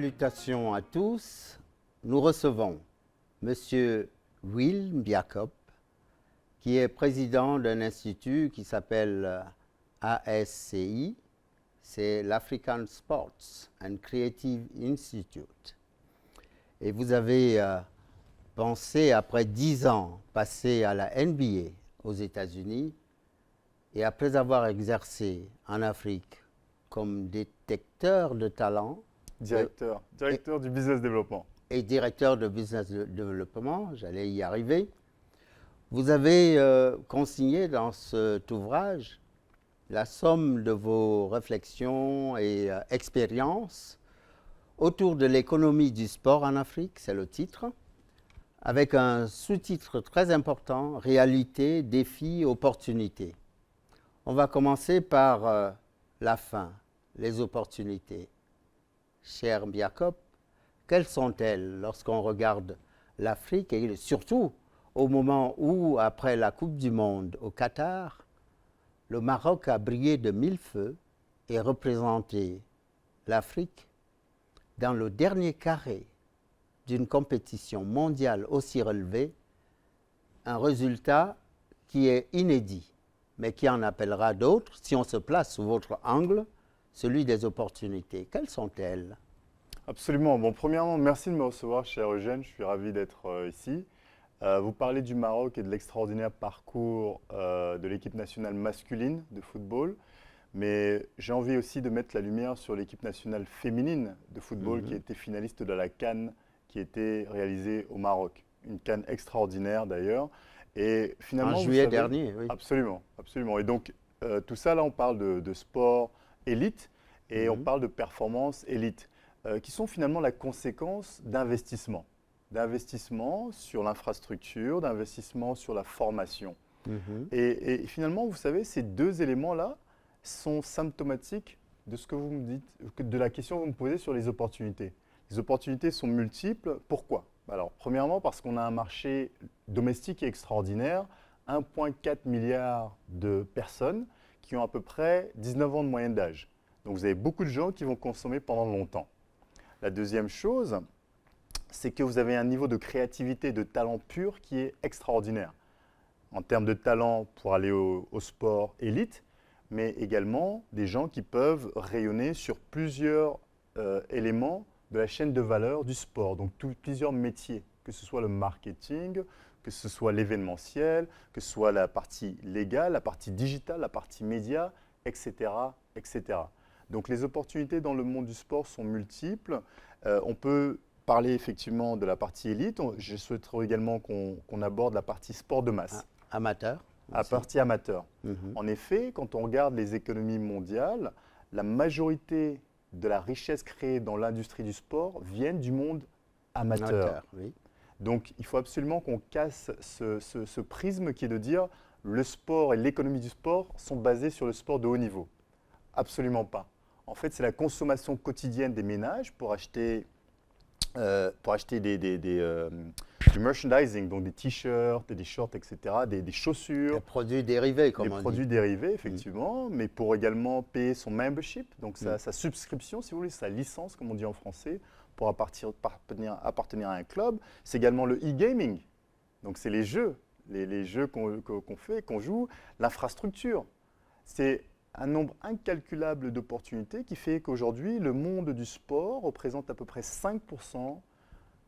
Salutations à tous. Nous recevons Monsieur Will Mbiakop, qui est président d'un institut qui s'appelle ASCI, c'est l'African Sports and Creative Institute. Et vous avez pensé, après 10 ans passés à la NBA aux États-Unis, et après avoir exercé en Afrique comme détecteur de talent, Directeur du business développement. Et directeur de business développement, j'allais y arriver. Vous avez consigné dans cet ouvrage la somme de vos réflexions et expériences autour de l'économie du sport en Afrique, c'est le titre, avec un sous-titre très important, réalité, défis, opportunités. On va commencer par la fin, les opportunités. Cher Mbiakop, quelles sont-elles lorsqu'on regarde l'Afrique et surtout au moment où, après la Coupe du Monde au Qatar, le Maroc a brillé de mille feux et représenté l'Afrique dans le dernier carré d'une compétition mondiale aussi relevée, un résultat qui est inédit, mais qui en appellera d'autres si on se place sous votre angle, celui des opportunités. Quelles sont-elles? Absolument. Bon, premièrement, merci de me recevoir, cher Eugène. Je suis ravi d'être ici. Vous parlez du Maroc et de l'extraordinaire parcours de l'équipe nationale masculine de football. Mais j'ai envie aussi de mettre la lumière sur l'équipe nationale féminine de football qui était finaliste de la CAN qui était réalisée au Maroc. Une CAN extraordinaire d'ailleurs. Et finalement, en juillet dernier, oui. Absolument, absolument. Et donc, tout ça, là, on parle de sport élite et on parle de performance élite, qui sont finalement la conséquence d'investissements. D'investissements sur l'infrastructure, d'investissements sur la formation. Et finalement, vous savez, ces deux éléments-là sont symptomatiques de ce que vous me dites, de la question que vous me posez sur les opportunités. Les opportunités sont multiples. Pourquoi? Alors, premièrement, parce qu'on a un marché domestique extraordinaire, 1,4 milliard de personnes qui ont à peu près 19 ans de moyenne d'âge. Donc, vous avez beaucoup de gens qui vont consommer pendant longtemps. La deuxième chose, c'est que vous avez un niveau de créativité, de talent pur qui est extraordinaire. En termes de talent pour aller au sport élite, mais également des gens qui peuvent rayonner sur plusieurs éléments de la chaîne de valeur du sport, donc plusieurs métiers, que ce soit le marketing, que ce soit l'événementiel, que ce soit la partie légale, la partie digitale, la partie média, etc., etc. Donc les opportunités dans le monde du sport sont multiples. On peut parler effectivement de la partie élite. Je souhaiterais également qu'on aborde la partie sport de masse. Amateur. La partie amateur. En effet, quand on regarde les économies mondiales, la majorité de la richesse créée dans l'industrie du sport viennent du monde amateur. Oui. Donc, il faut absolument qu'on casse ce prisme qui est de dire le sport et l'économie du sport sont basés sur le sport de haut niveau. Absolument pas. En fait, c'est la consommation quotidienne des ménages pour acheter du merchandising, donc des t-shirts, des shorts, etc., des chaussures. Des produits dérivés, comme on dit. Des produits dérivés, effectivement, mais pour également payer son membership, donc sa subscription, si vous voulez, sa licence, comme on dit en français, pour appartenir à un club. C'est également le e-gaming, donc c'est les jeux qu'on fait, qu'on joue, l'infrastructure. C'est un nombre incalculable d'opportunités qui fait qu'aujourd'hui, le monde du sport représente à peu près 5%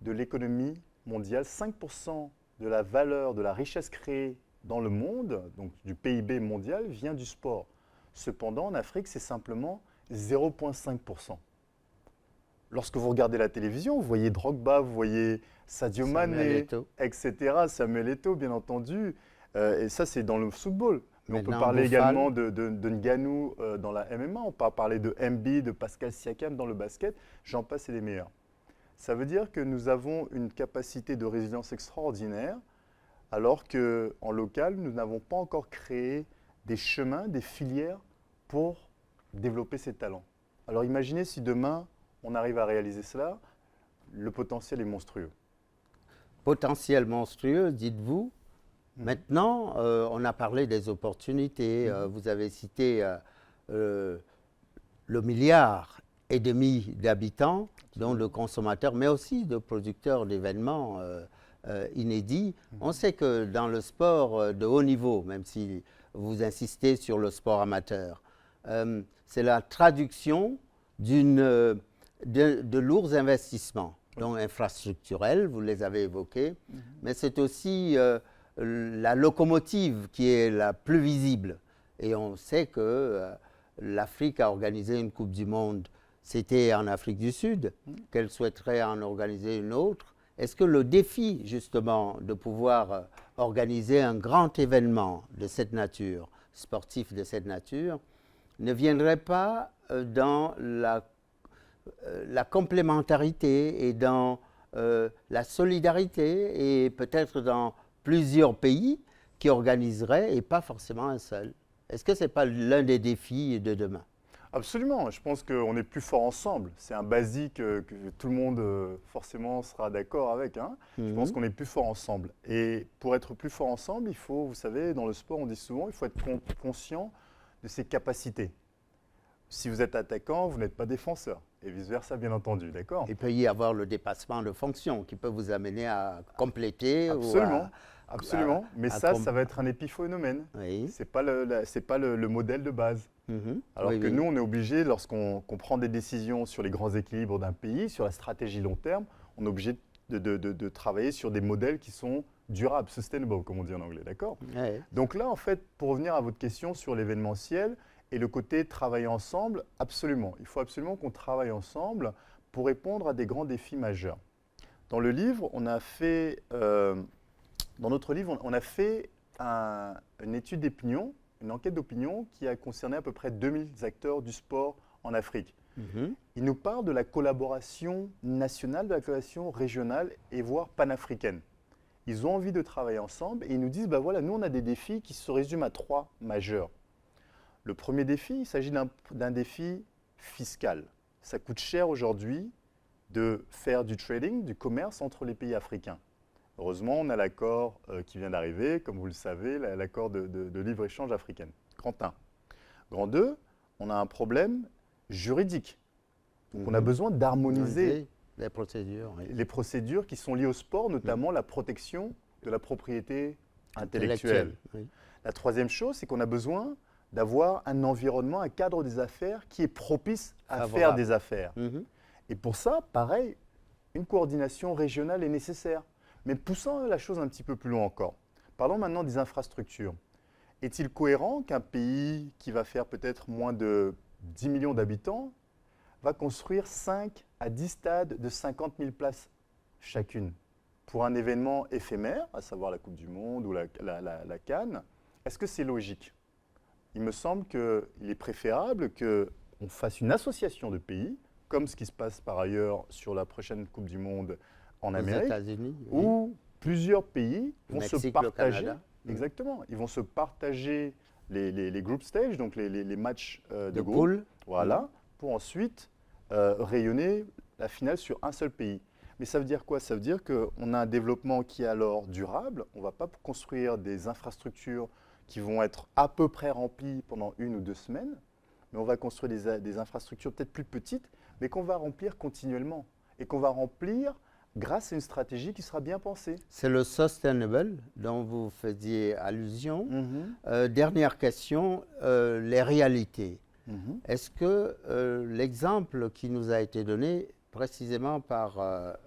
de l'économie mondiale, 5% de la valeur, de la richesse créée dans le monde, donc du PIB mondial, vient du sport. Cependant, en Afrique, c'est simplement 0,5%. Lorsque vous regardez la télévision, vous voyez Drogba, vous voyez Sadio Mané, etc., Samuel Eto'o, bien entendu, et ça, c'est dans le football. Mais on peut parler également de Ngannou dans la MMA, on peut parler de Embiid, de Pascal Siakam dans le basket, j'en passe et des meilleurs. Ça veut dire que nous avons une capacité de résilience extraordinaire, alors qu'en local, nous n'avons pas encore créé des chemins, des filières pour développer ces talents. Alors imaginez si demain, on arrive à réaliser cela, le potentiel est monstrueux. Potentiel monstrueux, dites-vous. Maintenant, on a parlé des opportunités. Vous avez cité le milliard et demi d'habitants, dont de consommateurs, mais aussi de producteurs d'événements inédits. On sait que dans le sport de haut niveau, même si vous insistez sur le sport amateur, c'est la traduction de lourds investissements, donc infrastructurels, vous les avez évoqués, mais c'est aussi la locomotive qui est la plus visible. Et on sait que l'Afrique a organisé une Coupe du Monde, c'était en Afrique du Sud, qu'elle souhaiterait en organiser une autre. Est-ce que le défi, justement, de pouvoir organiser un grand événement de cette nature, sportif de cette nature, ne viendrait pas dans la complémentarité et dans la solidarité et peut-être dans plusieurs pays qui organiseraient et pas forcément un seul? Est-ce que ce n'est pas l'un des défis de demain? Absolument, je pense qu'on est plus fort ensemble. C'est un basique que tout le monde forcément sera d'accord avec. Hein. Je pense qu'on est plus fort ensemble. Et pour être plus fort ensemble, il faut, vous savez, dans le sport, on dit souvent, il faut être conscient de ses capacités. Si vous êtes attaquant, vous n'êtes pas défenseur. Et vice-versa, bien entendu, d'accord? Il peut y avoir le dépassement de fonction qui peut vous amener à compléter. Absolument, ou absolument. Mais ça va être un épiphénomène. Oui. Ce n'est pas, le modèle de base. Alors que nous, on est obligé, lorsqu'on prend des décisions sur les grands équilibres d'un pays, sur la stratégie long terme, on est obligé de travailler sur des modèles qui sont durables, sustainable, comme on dit en anglais, d'accord? Oui. Donc là, en fait, pour revenir à votre question sur l'événementiel et le côté travailler ensemble, absolument. Il faut absolument qu'on travaille ensemble pour répondre à des grands défis majeurs. Dans le livre, on a fait, dans notre livre, on a fait une étude d'opinion, une enquête d'opinion qui a concerné à peu près 2000 acteurs du sport en Afrique. Il nous parle de la collaboration nationale, de la collaboration régionale et voire panafricaine. Ils ont envie de travailler ensemble et ils nous disent, bah voilà, nous on a des défis qui se résument à 3 majeurs. Le premier défi, il s'agit d'un défi fiscal. Ça coûte cher aujourd'hui de faire du trading, du commerce entre les pays africains. Heureusement, on a l'accord qui vient d'arriver, comme vous le savez, l'accord de libre-échange africaine. Grand 1. Grand 2, on a un problème juridique. Donc on a besoin d'harmoniser les procédures. Oui. Les procédures qui sont liées au sport, notamment la protection de la propriété intellectuelle. Oui. La troisième chose, c'est qu'on a besoin d'avoir un environnement, un cadre des affaires qui est propice à faire des affaires. Et pour ça, pareil, une coordination régionale est nécessaire. Mais poussant la chose un petit peu plus loin encore. Parlons maintenant des infrastructures. Est-il cohérent qu'un pays qui va faire peut-être moins de 10 millions d'habitants va construire 5 à 10 stades de 50 000 places chacune pour un événement éphémère, à savoir la Coupe du Monde ou la CAN? Est-ce que c'est logique? Il me semble qu'il est préférable qu'on fasse une association de pays, comme ce qui se passe par ailleurs sur la prochaine Coupe du Monde en Amérique, où plusieurs pays vont se partager. Exactement, ils vont se partager les group stages, donc les matchs de groupe, voilà, pour ensuite rayonner la finale sur un seul pays. Mais ça veut dire quoi? Ça veut dire qu'on a un développement qui est alors durable. On ne va pas construire des infrastructures qui vont être à peu près remplies pendant 1 ou 2 semaines, mais on va construire des infrastructures peut-être plus petites, mais qu'on va remplir continuellement et qu'on va remplir grâce à une stratégie qui sera bien pensée. C'est le sustainable dont vous faisiez allusion. Dernière question, les réalités. Est-ce que l'exemple qui nous a été donné précisément par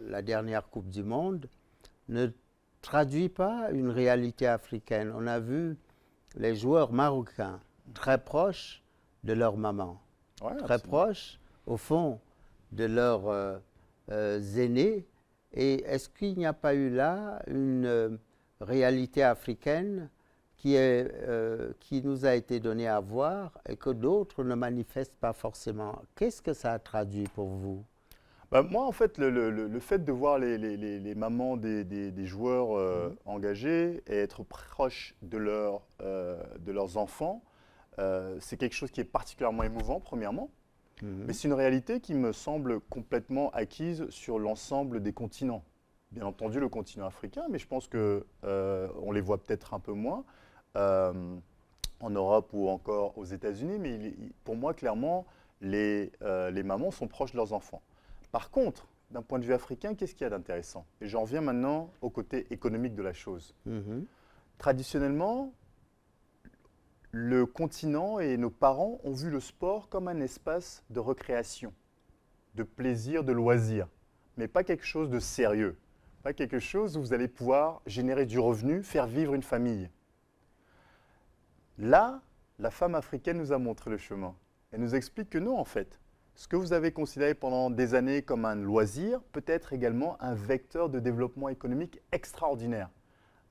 la dernière Coupe du Monde ne traduit pas une réalité africaine? On a vu les joueurs marocains très proches de leur maman, très proches au fond de leurs aînés. Et est-ce qu'il n'y a pas eu là une réalité africaine qui nous a été donnée à voir et que d'autres ne manifestent pas forcément? Qu'est-ce que ça a traduit pour vous? Moi, en fait, le fait de voir les mamans des joueurs engagés et être proches de leurs enfants, c'est quelque chose qui est particulièrement émouvant, premièrement. Mais c'est une réalité qui me semble complètement acquise sur l'ensemble des continents. Bien entendu, le continent africain, mais je pense qu'on les voit peut-être un peu moins en Europe ou encore aux États-Unis. Mais pour moi, clairement, les mamans sont proches de leurs enfants. Par contre, d'un point de vue africain, qu'est-ce qu'il y a d'intéressant? Et j'en reviens maintenant au côté économique de la chose. Traditionnellement, le continent et nos parents ont vu le sport comme un espace de recréation, de plaisir, de loisir, mais pas quelque chose de sérieux, pas quelque chose où vous allez pouvoir générer du revenu, faire vivre une famille. Là, la femme africaine nous a montré le chemin. Elle nous explique que non, en fait. Ce que vous avez considéré pendant des années comme un loisir peut être également un vecteur de développement économique extraordinaire.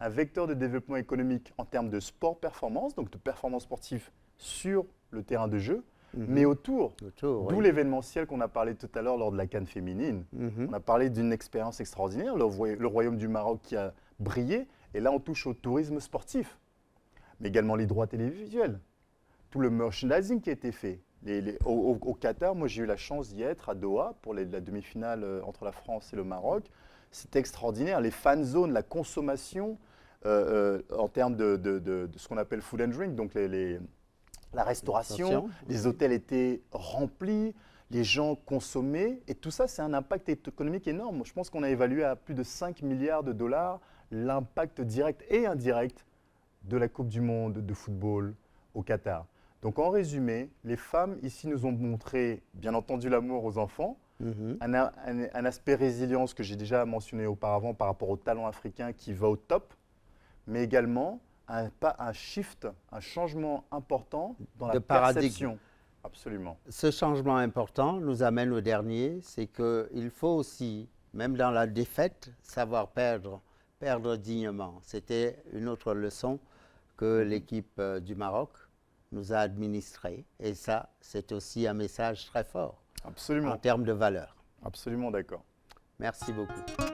Un vecteur de développement économique en termes de sport-performance, donc de performance sportive sur le terrain de jeu, mais autour, d'où l'événementiel qu'on a parlé tout à l'heure lors de la CAN féminine. On a parlé d'une expérience extraordinaire, le Royaume du Maroc qui a brillé, et là on touche au tourisme sportif, mais également les droits télévisuels, tout le merchandising qui a été fait. Au Qatar, moi j'ai eu la chance d'y être à Doha pour la demi-finale entre la France et le Maroc. C'était extraordinaire, les fan zones, la consommation en termes de ce qu'on appelle food and drink, donc la restauration, les hôtels étaient remplis, les gens consommaient, et tout ça, c'est un impact économique énorme. Je pense qu'on a évalué à plus de 5 milliards de dollars l'impact direct et indirect de la Coupe du Monde de football au Qatar. Donc en résumé, les femmes ici nous ont montré, bien entendu, l'amour aux enfants, un aspect résilience que j'ai déjà mentionné auparavant par rapport au talent africain qui va au top, mais également un shift, un changement important dans la perception. Absolument. Ce changement important nous amène au dernier, c'est qu'il faut aussi, même dans la défaite, savoir perdre dignement. C'était une autre leçon que l'équipe du Maroc nous a administrée. Et ça, c'est aussi un message très fort. Absolument. En termes de valeur. Absolument d'accord. Merci beaucoup.